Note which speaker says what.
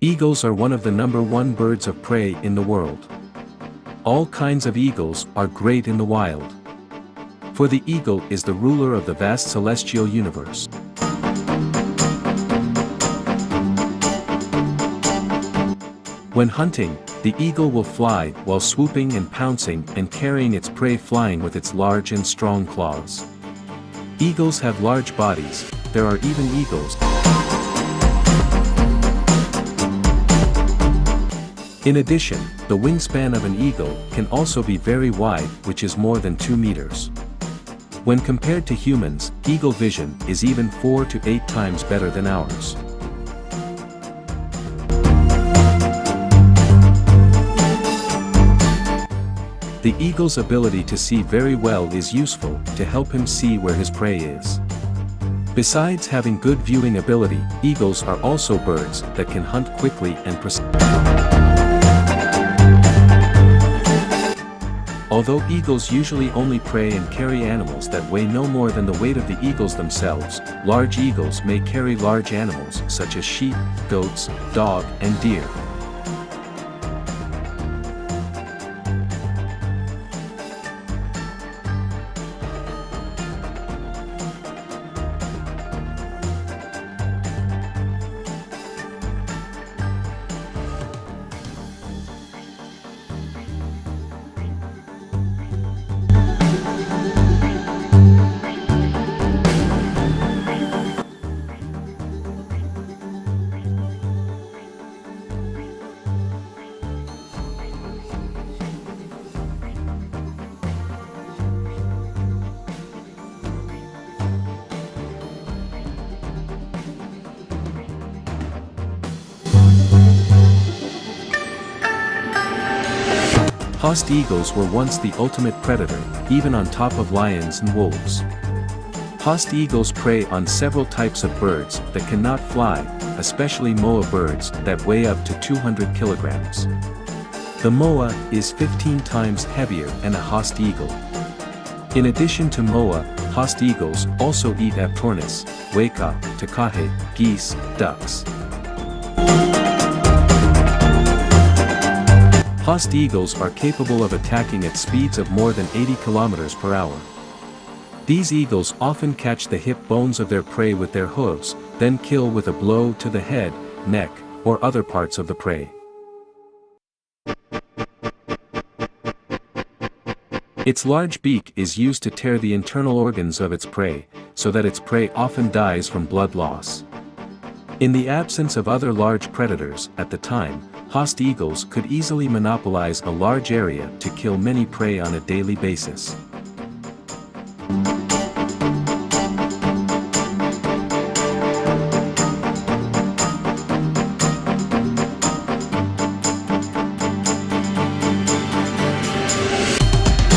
Speaker 1: Eagles are one of the #1 birds of prey in the world. All kinds of eagles are great in the wild. For the eagle is the ruler of the vast celestial universe. When hunting, the eagle will fly while swooping and pouncing and carrying its prey flying with its large and strong claws. Eagles have large bodies. There are even eagles. In addition, the wingspan of an eagle can also be very wide, which is more than 2 meters. When compared to humans, eagle vision is even 4 to 8 times better than ours. The eagle's ability to see very well is useful to help him see where his prey is. Besides having good viewing ability, eagles are also birds that can hunt quickly and precisely. Although eagles usually only prey and carry animals that weigh no more than the weight of the eagles themselves, large eagles may carry large animals such as sheep, goats, dog, and deer. Host eagles were once the ultimate predator, even on top of lions and wolves. Host eagles prey on several types of birds that cannot fly, especially moa birds that weigh up to 200 kilograms. The moa is 15 times heavier than a host eagle. In addition to moa, host eagles also eat aptornis, weka, takahe, geese, ducks. Host eagles are capable of attacking at speeds of more than 80 kilometers per hour. These eagles often catch the hip bones of their prey with their hooves, then kill with a blow to the head, neck, or other parts of the prey. Its large beak is used to tear the internal organs of its prey, so that its prey often dies from blood loss. In the absence of other large predators at the time, host eagles could easily monopolize a large area to kill many prey on a daily basis.